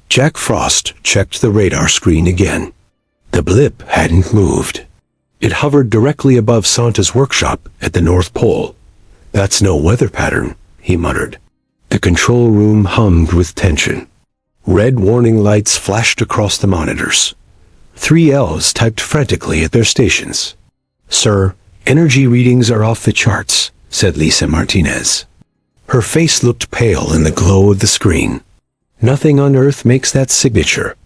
Jack Frost checked the radar screen again. The blip hadn't moved. It hovered directly above Santa's workshop at the North Pole. "That's no weather pattern," he muttered. The control room hummed with tension. Red warning lights flashed across the monitors. 3Ls typed frantically at their stations. "Sir, energy readings are off the charts," said Lisa Martinez. Her face looked pale in the glow of the screen. "Nothing on Earth makes that signature."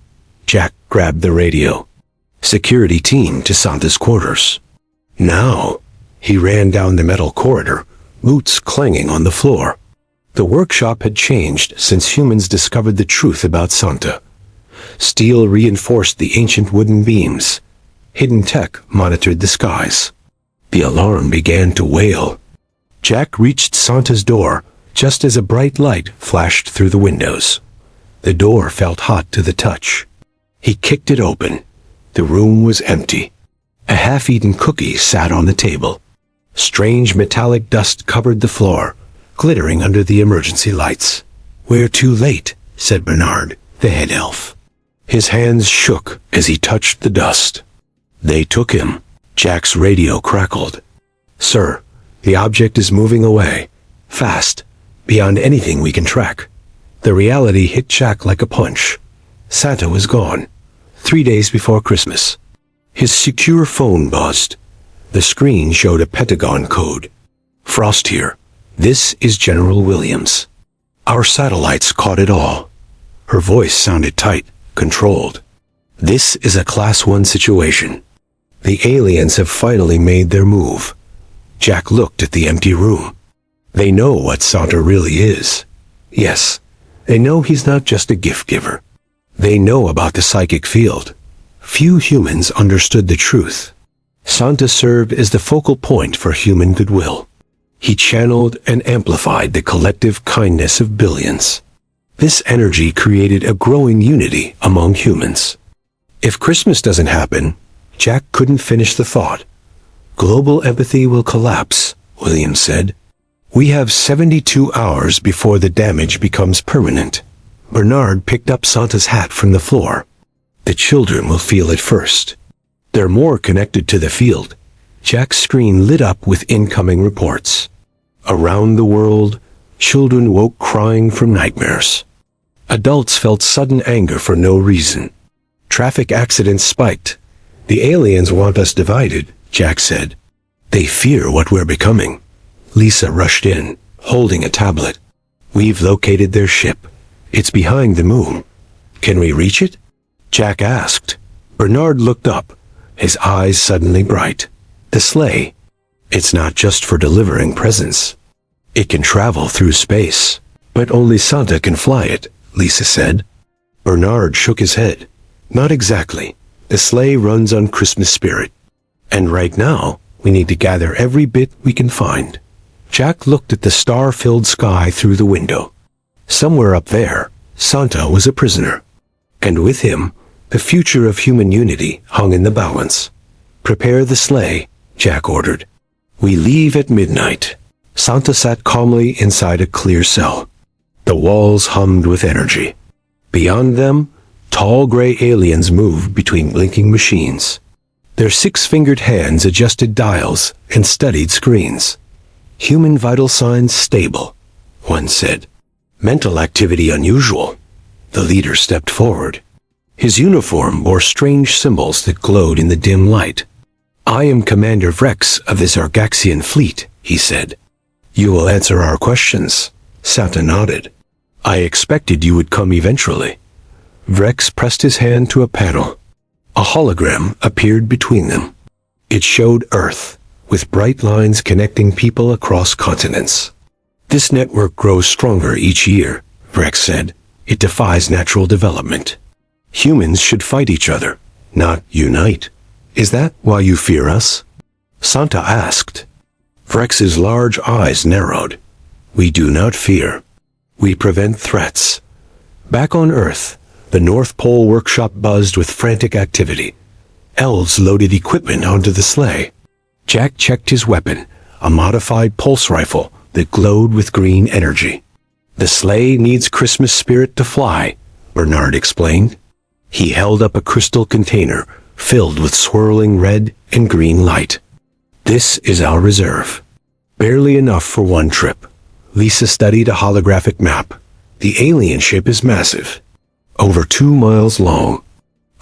Jack grabbed the radio. "Security team to Santa's quarters." Now, he ran down the metal corridor, boots clanging on the floor. The workshop had changed since humans discovered the truth about Santa. Steel reinforced the ancient wooden beams. Hidden tech monitored the skies. The alarm began to wail. Jack reached Santa's door just as a bright light flashed through the windows. The door felt hot to the touch. He kicked it open. The room was empty. A half-eaten cookie sat on the table. Strange metallic dust covered the floor, glittering under the emergency lights. "We're too late," said Bernard, the head elf. His hands shook as he touched the dust. "They took him." Jack's radio crackled. "Sir, the object is moving away. Fast, beyond anything we can track." The reality hit Jack like a punch. Santa was gone. 3 days before Christmas. His secure phone buzzed. The screen showed a Pentagon code. "Frost here. This is General Williams. Our satellites caught it all." Her voice sounded tight, controlled. "This is a Class 1 situation. The aliens have finally made their move." Jack looked at the empty room. They know what Santa really is. Yes, they know he's not just a gift giver. They know about the psychic field. Few humans understood the truth. Santa served as the focal point for human goodwill. He channeled and amplified the collective kindness of billions. This energy created a growing unity among humans. If Christmas doesn't happen, Jack couldn't finish the thought. "Global empathy will collapse," Williams said. "We have 72 hours before the damage becomes permanent." Bernard picked up Santa's hat from the floor. "The children will feel it first. They're more connected to the field." Jack's screen lit up with incoming reports. Around the world, children woke crying from nightmares. Adults felt sudden anger for no reason. Traffic accidents spiked. "The aliens want us divided," Jack said. "They fear what we're becoming." Lisa rushed in, holding a tablet. "We've located their ship. It's behind the moon. Can we reach it?" Jack asked. Bernard looked up, his eyes suddenly bright. "The sleigh. It's not just for delivering presents. It can travel through space. But only Santa can fly it," Lisa said. Bernard shook his head. "Not exactly. The sleigh runs on Christmas spirit. And right now, we need to gather every bit we can find." Jack looked at the star-filled sky through the window. Somewhere up there, Santa was a prisoner. And with him, the future of human unity hung in the balance. "Prepare the sleigh," Jack ordered. "We leave at midnight." Santa sat calmly inside a clear cell. The walls hummed with energy. Beyond them, tall gray aliens moved between blinking machines. Their six-fingered hands adjusted dials and studied screens. "Human vital signs stable," one said. "Mental activity unusual." The leader stepped forward. His uniform bore strange symbols that glowed in the dim light. "I am Commander Vrex of this Argaxian fleet," he said. "You will answer our questions." Santa nodded. "I expected you would come eventually." Vrex pressed his hand to a panel. A hologram appeared between them. It showed Earth, with bright lines connecting people across continents. "This network grows stronger each year," Vrex said. "It defies natural development. Humans should fight each other, not unite. Is that why you fear us?" Santa asked. Vrex's large eyes narrowed. "We do not fear. We prevent threats." Back on Earth, the North Pole workshop buzzed with frantic activity. Elves loaded equipment onto the sleigh. Jack checked his weapon, a modified pulse rifle that glowed with green energy. "The sleigh needs Christmas spirit to fly," Bernard explained. He held up a crystal container filled with swirling red and green light. This is our reserve. Barely enough for one trip. Lisa studied a holographic map. The alien ship is massive. Over 2 miles long.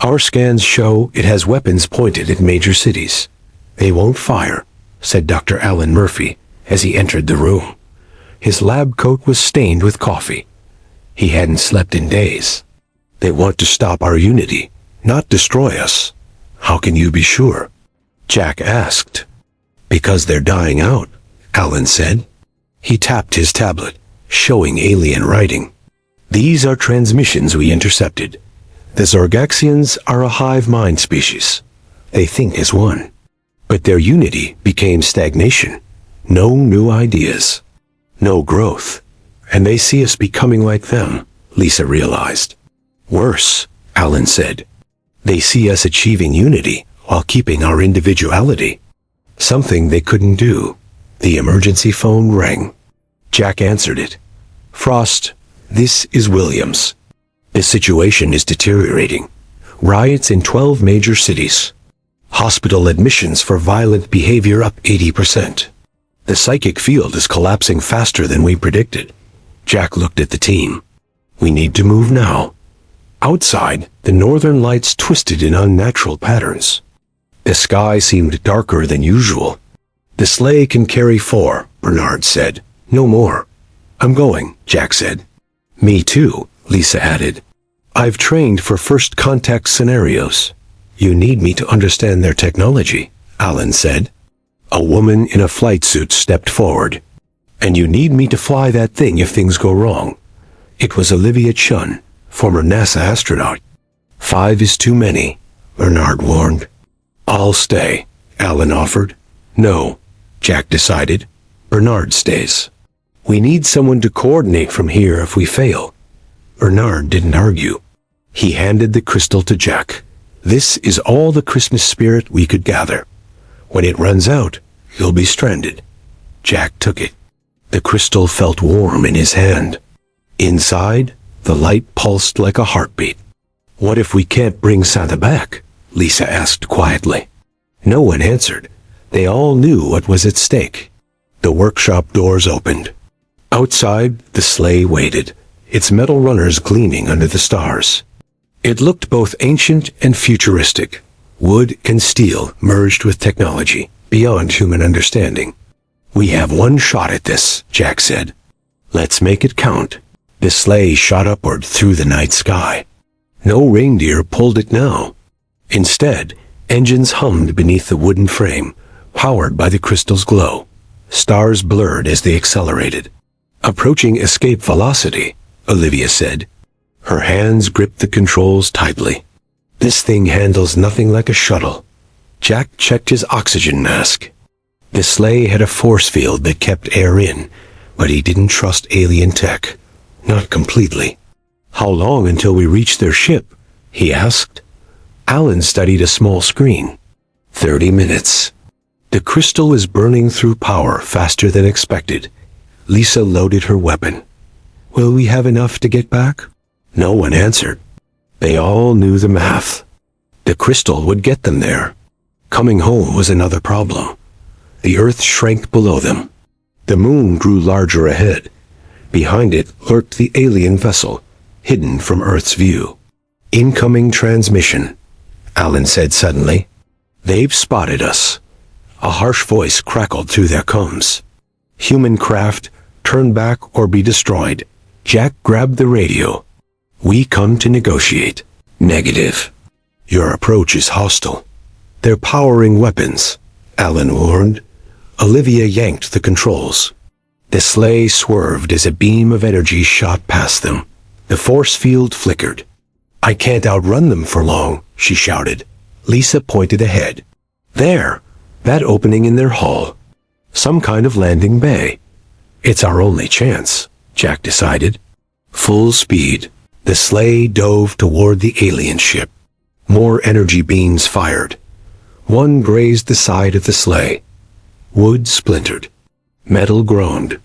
Our scans show it has weapons pointed at major cities. They won't fire, said Dr. Alan Murphy as he entered the room. His lab coat was stained with coffee. He hadn't slept in days. They want to stop our unity, not destroy us. How can you be sure? Jack asked. Because they're dying out, Alan said. He tapped his tablet, showing alien writing. These are transmissions we intercepted. The Zorgaxians are a hive mind species. They think as one. But their unity became stagnation. No new ideas. No growth. And they see us becoming like them, Lisa realized. Worse, Alan said. They see us achieving unity while keeping our individuality. Something they couldn't do. The emergency phone rang. Jack answered it. Frost, this is Williams. The situation is deteriorating. Riots in 12 major cities. Hospital admissions for violent behavior up 80%. The psychic field is collapsing faster than we predicted. Jack looked at the team. We need to move now. Outside, the northern lights twisted in unnatural patterns. The sky seemed darker than usual. The sleigh can carry 4, Bernard said. No more. I'm going, Jack said. Me too, Lisa added. I've trained for first contact scenarios. You need me to understand their technology, Alan said. A woman in a flight suit stepped forward. And you need me to fly that thing if things go wrong. It was Olivia Chun, former NASA astronaut. 5 is too many, Bernard warned. I'll stay, Alan offered. No, Jack decided. Bernard stays. We need someone to coordinate from here if we fail. Bernard didn't argue. He handed the crystal to Jack. This is all the Christmas spirit we could gather. When it runs out, you'll be stranded. Jack took it. The crystal felt warm in his hand. Inside, the light pulsed like a heartbeat. What if we can't bring Santa back? Lisa asked quietly. No one answered. They all knew what was at stake. The workshop doors opened. Outside, the sleigh waited, its metal runners gleaming under the stars. It looked both ancient and futuristic. Wood and steel merged with technology, beyond human understanding. We have one shot at this, Jack said. Let's make it count. The sleigh shot upward through the night sky. No reindeer pulled it now. Instead, engines hummed beneath the wooden frame, powered by the crystal's glow. Stars blurred as they accelerated. Approaching escape velocity, Olivia said. Her hands gripped the controls tightly. This thing handles nothing like a shuttle. Jack checked his oxygen mask. The sleigh had a force field that kept air in, but he didn't trust alien tech. Not completely. How long until we reach their ship? He asked. Alan studied a small screen. 30 minutes. The crystal was burning through power faster than expected. Lisa loaded her weapon. Will we have enough to get back? No one answered. They all knew the math. The crystal would get them there. Coming home was another problem. The Earth shrank below them. The moon grew larger ahead. Behind it lurked the alien vessel, hidden from Earth's view. Incoming transmission, Alan said suddenly. They've spotted us. A harsh voice crackled through their combs. Human craft, turn back or be destroyed. Jack grabbed the radio. We come to negotiate. Negative. Your approach is hostile. They're powering weapons, Alan warned. Olivia yanked the controls. The sleigh swerved as a beam of energy shot past them. The force field flickered. I can't outrun them for long, she shouted. Lisa pointed ahead. There, that opening in their hull. Some kind of landing bay. It's our only chance, Jack decided. Full speed, the sleigh dove toward the alien ship. More energy beams fired. One grazed the side of the sleigh. Wood splintered. Metal groaned.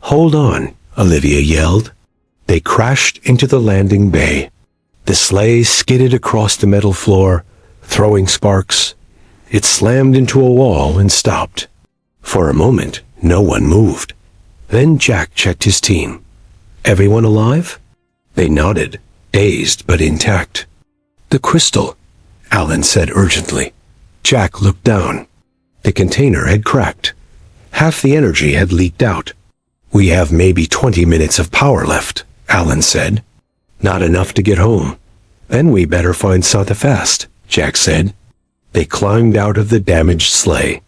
Hold on, Olivia yelled. They crashed into the landing bay. The sleigh skidded across the metal floor, throwing sparks. It slammed into a wall and stopped. For a moment, no one moved. Then Jack checked his team. Everyone alive? They nodded, dazed but intact. The crystal, Alan said urgently. Jack looked down. The container had cracked. Half the energy had leaked out. We have maybe 20 minutes of power left, Alan said. Not enough to get home. Then we better find Santa fast, Jack said. They climbed out of the damaged sleigh.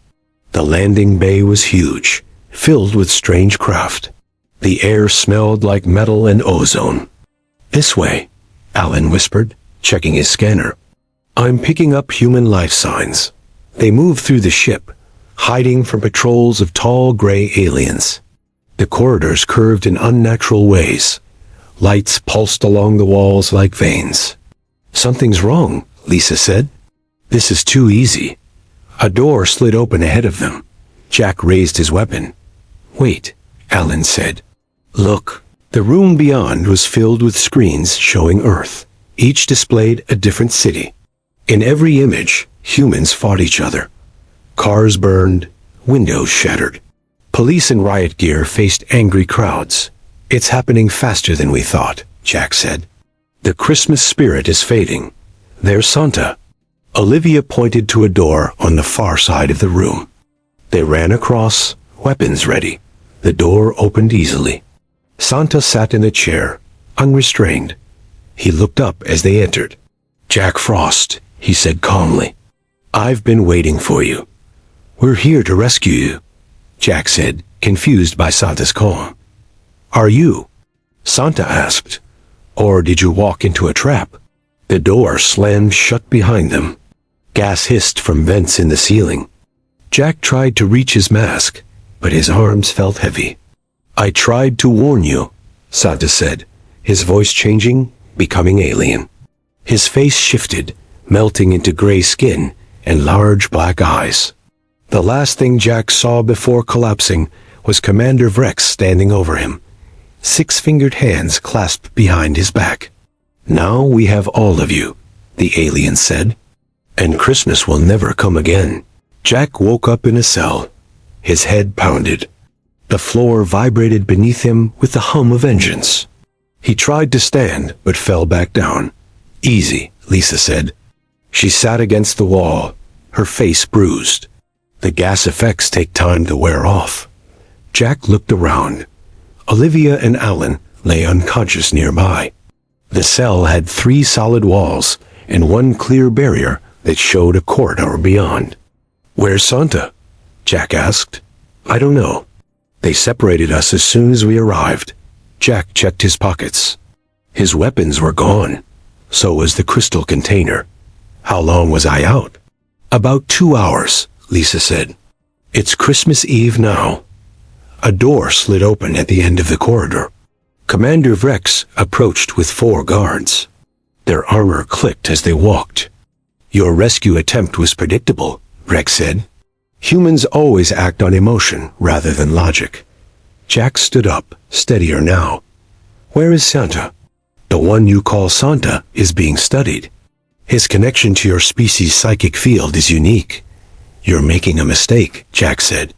The landing bay was huge, filled with strange craft. The air smelled like metal and ozone. This way, Alan whispered, checking his scanner. I'm picking up human life signs. They move through the ship, hiding from patrols of tall gray aliens. The corridors curved in unnatural ways. Lights pulsed along the walls like veins. Something's wrong, Lisa said. This is too easy. A door slid open ahead of them. Jack raised his weapon. Wait, Alan said. Look. The room beyond was filled with screens showing Earth. Each displayed a different city. In every image, humans fought each other. Cars burned, windows shattered. Police in riot gear faced angry crowds. It's happening faster than we thought, Jack said. The Christmas spirit is fading. There's Santa. Olivia pointed to a door on the far side of the room. They ran across, weapons ready. The door opened easily. Santa sat in a chair, unrestrained. He looked up as they entered. Jack Frost, he said calmly. I've been waiting for you. We're here to rescue you, Jack said, confused by Santa's calm. Are you? Santa asked. Or did you walk into a trap? The door slammed shut behind them. Gas hissed from vents in the ceiling. Jack tried to reach his mask, but his arms felt heavy. I tried to warn you, Santa said, his voice changing, becoming alien. His face shifted, melting into gray skin and large black eyes. The last thing Jack saw before collapsing was Commander Vrex standing over him, six-fingered hands clasped behind his back. Now we have all of you, the alien said, and Christmas will never come again. Jack woke up in a cell. His head pounded. The floor vibrated beneath him with the hum of engines. He tried to stand, but fell back down. Easy, Lisa said. She sat against the wall, her face bruised. The gas effects take time to wear off. Jack looked around. Olivia and Alan lay unconscious nearby. The cell had 3 solid walls and one clear barrier that showed a corridor beyond. Where's Santa? Jack asked. I don't know. They separated us as soon as we arrived. Jack checked his pockets. His weapons were gone. So was the crystal container. How long was I out? About 2 hours, Lisa said. It's Christmas Eve now. A door slid open at the end of the corridor. Commander Vrex approached with 4 guards. Their armor clicked as they walked. Your rescue attempt was predictable, Vrex said. Humans always act on emotion rather than logic. Jack stood up, steadier now. Where is Santa? The one you call Santa is being studied. His connection to your species' psychic field is unique. You're making a mistake, Jack said.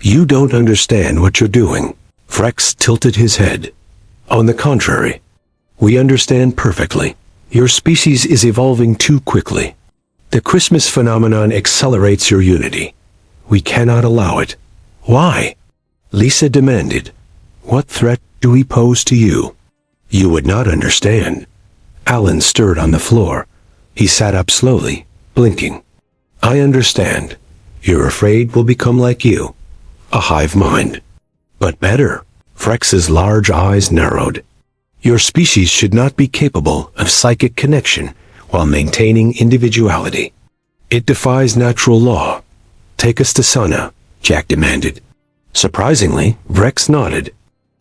You don't understand what you're doing. Vrex tilted his head. On the contrary, we understand perfectly. Your species is evolving too quickly. The Christmas phenomenon accelerates your unity. We cannot allow it. Why? Lisa demanded. What threat do we pose to you? You would not understand. Alan stirred on the floor. He sat up slowly, blinking. I understand. You're afraid we'll become like you. A hive mind. But better. Vrex's large eyes narrowed. Your species should not be capable of psychic connection while maintaining individuality. It defies natural law. Take us to Sana, Jack demanded. Surprisingly, Vrex nodded.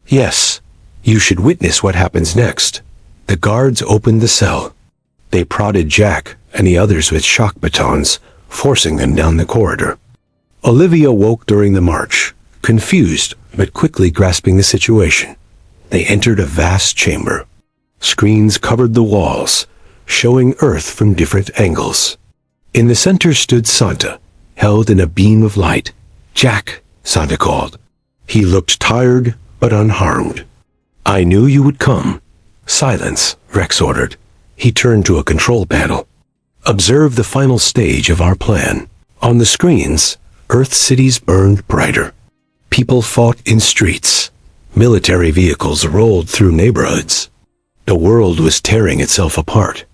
Yes, you should witness what happens next. The guards opened the cell. They prodded Jack and the others with shock batons, forcing them down the corridor. Olivia woke during the march, confused but quickly grasping the situation. They entered a vast chamber. Screens covered the walls, showing Earth from different angles. In the center stood Santa, held in a beam of light. "Jack," Santa called. He looked tired but unharmed. "I knew you would come." "Silence," Rex ordered. He turned to a control panel. "Observe the final stage of our plan." On the screens, Earth cities burned brighter. People fought in streets. Military vehicles rolled through neighborhoods. The world was tearing itself apart.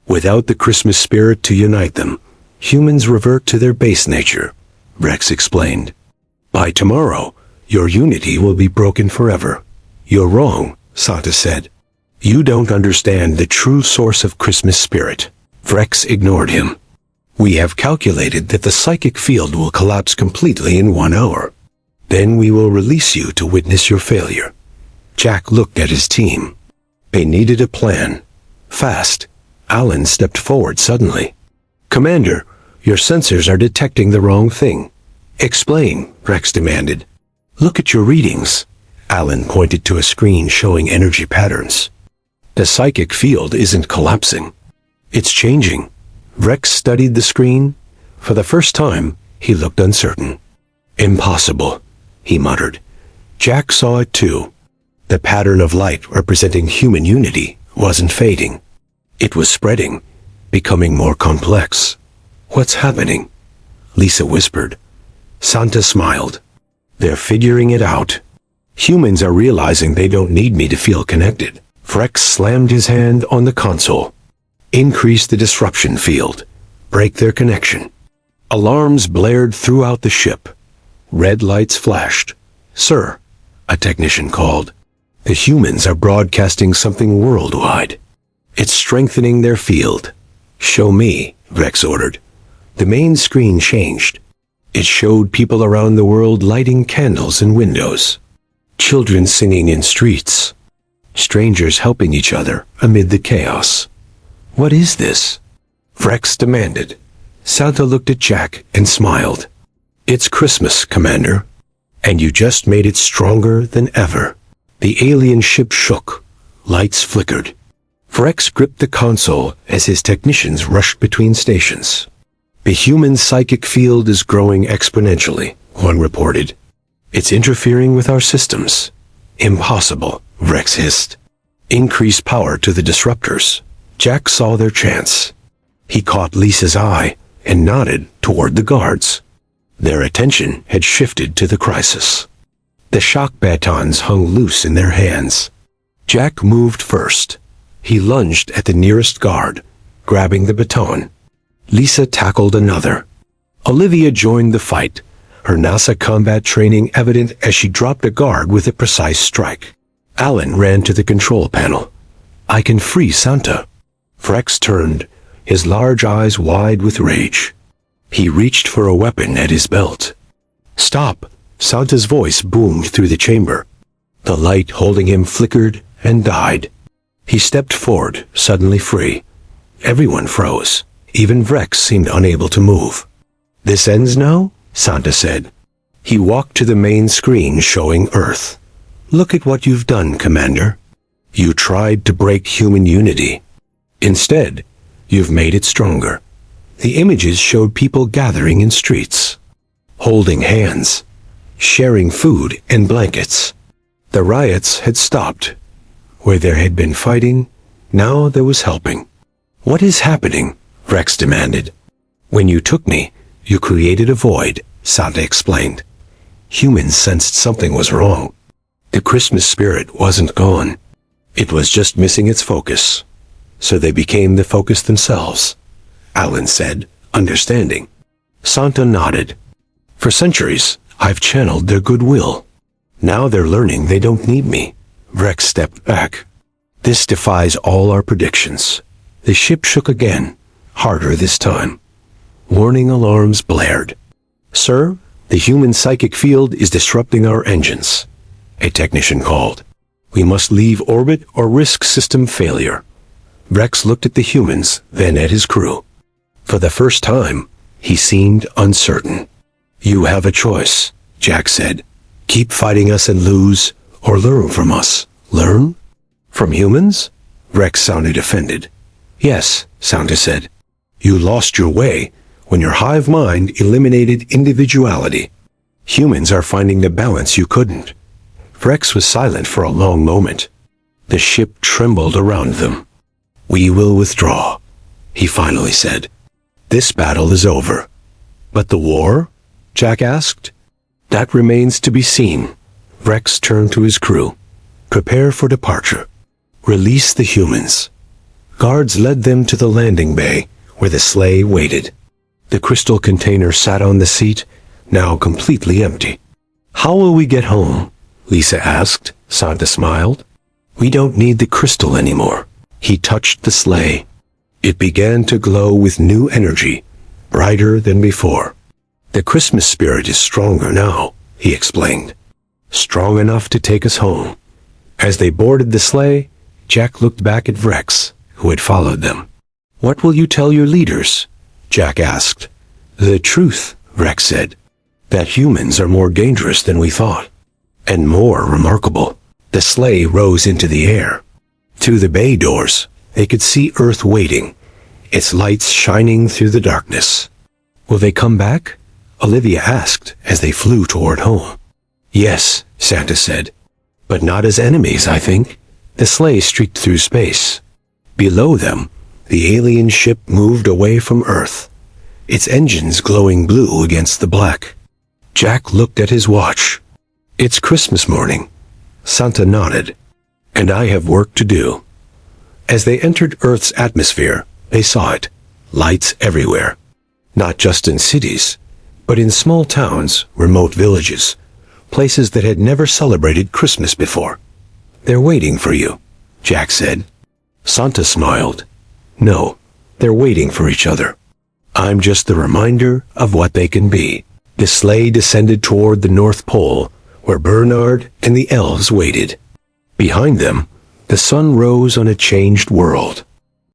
Without the Christmas spirit to unite them, humans revert to their base nature, Rex explained. "By tomorrow, your unity will be broken forever." "You're wrong," Santa said. "You don't understand the true source of Christmas spirit." Rex ignored him. "We have calculated that the psychic field will collapse completely in 1 hour. Then we will release you to witness your failure." Jack looked at his team. They needed a plan. Fast. Alan stepped forward suddenly. "Commander, your sensors are detecting the wrong thing." "Explain," Rex demanded. "Look at your readings." Alan pointed to a screen showing energy patterns. "The psychic field isn't collapsing. It's changing." Rex studied the screen. For the first time, he looked uncertain. "Impossible," he muttered. Jack saw it too. The pattern of light representing human unity wasn't fading. It was spreading, becoming more complex. "What's happening?" Lisa whispered. Santa smiled. "They're figuring it out. Humans are realizing they don't need me to feel connected." Rex slammed his hand on the console. "Increase the disruption field. Break their connection." Alarms blared throughout the ship. Red lights flashed. "Sir," a technician called. "The humans are broadcasting something worldwide. It's strengthening their field." "Show me," Rex ordered. The main screen changed. It showed people around the world lighting candles in windows. Children singing in streets. Strangers helping each other amid the chaos. "What is this?" Rex demanded. Santa looked at Jack and smiled. "It's Christmas, Commander. And you just made it stronger than ever." The alien ship shook. Lights flickered. Rex gripped the console as his technicians rushed between stations. "The human psychic field is growing exponentially," one reported. "It's interfering with our systems." "Impossible," Rex hissed. "Increase power to the disruptors." Jack saw their chance. He caught Lisa's eye and nodded toward the guards. Their attention had shifted to the crisis. The shock batons hung loose in their hands. Jack moved first. He lunged at the nearest guard, grabbing the baton. Lisa tackled another. Olivia joined the fight, her NASA combat training evident as she dropped a guard with a precise strike. Alan ran to the control panel. "I can free Santa." Rex turned, his large eyes wide with rage. He reached for a weapon at his belt. "Stop!" Santa's voice boomed through the chamber. The light holding him flickered and died. He stepped forward, suddenly free. Everyone froze. Even Rex seemed unable to move. "This ends now?" Santa said. He walked to the main screen showing Earth. "Look at what you've done, Commander. You tried to break human unity. Instead, you've made it stronger." The images showed people gathering in streets, holding hands, sharing food and blankets. The riots had stopped. Where there had been fighting, now there was helping. "What is happening?" Rex demanded. "When you took me, you created a void," Santa explained. Humans sensed something was wrong. The Christmas spirit wasn't gone. It was just missing its focus. So they became the focus themselves, Alan said, understanding. Santa nodded. "For centuries, I've channeled their goodwill. Now they're learning they don't need me." Rex stepped back. "This defies all our predictions." The ship shook again, harder this time. Warning alarms blared. "Sir, the human psychic field is disrupting our engines," a technician called. "We must leave orbit or risk system failure." Rex looked at the humans, then at his crew. For the first time, he seemed uncertain. "You have a choice," Jack said. "Keep fighting us and lose, or learn from us." "Learn? From humans?" Rex sounded offended. Yes, Santa said. You lost your way when your hive mind eliminated individuality. Humans are finding the balance you couldn't. Rex was silent for a long moment. The ship trembled around them. We will withdraw, he finally said. This battle is over. But the war? Jack asked. That remains to be seen. Rex turned to his crew. Prepare for departure. Release the humans. Guards led them to the landing bay, where the sleigh waited. The crystal container sat on the seat, now completely empty. How will we get home? Lisa asked. Santa smiled. We don't need the crystal anymore. He touched the sleigh. It began to glow with new energy, brighter than before. The Christmas spirit is stronger now, he explained. Strong enough to take us home. As they boarded the sleigh, Jack looked back at Rex, who had followed them. What will you tell your leaders? Jack asked. The truth, Rex said. That humans are more dangerous than we thought. And more remarkable. The sleigh rose into the air. Through the bay doors, they could see Earth waiting, its lights shining through the darkness. Will they come back? Olivia asked as they flew toward home. Yes, Santa said. But not as enemies, I think. The sleigh streaked through space. Below them, the alien ship moved away from Earth, its engines glowing blue against the black. Jack looked at his watch. It's Christmas morning. Santa nodded. And I have work to do. As they entered Earth's atmosphere, they saw it. Lights everywhere. Not just in cities, but in small towns, remote villages, places that had never celebrated Christmas before. They're waiting for you, Jack said. Santa smiled. No, they're waiting for each other. I'm just the reminder of what they can be. The sleigh descended toward the North Pole, where Bernard and the elves waited. Behind them, the sun rose on a changed world.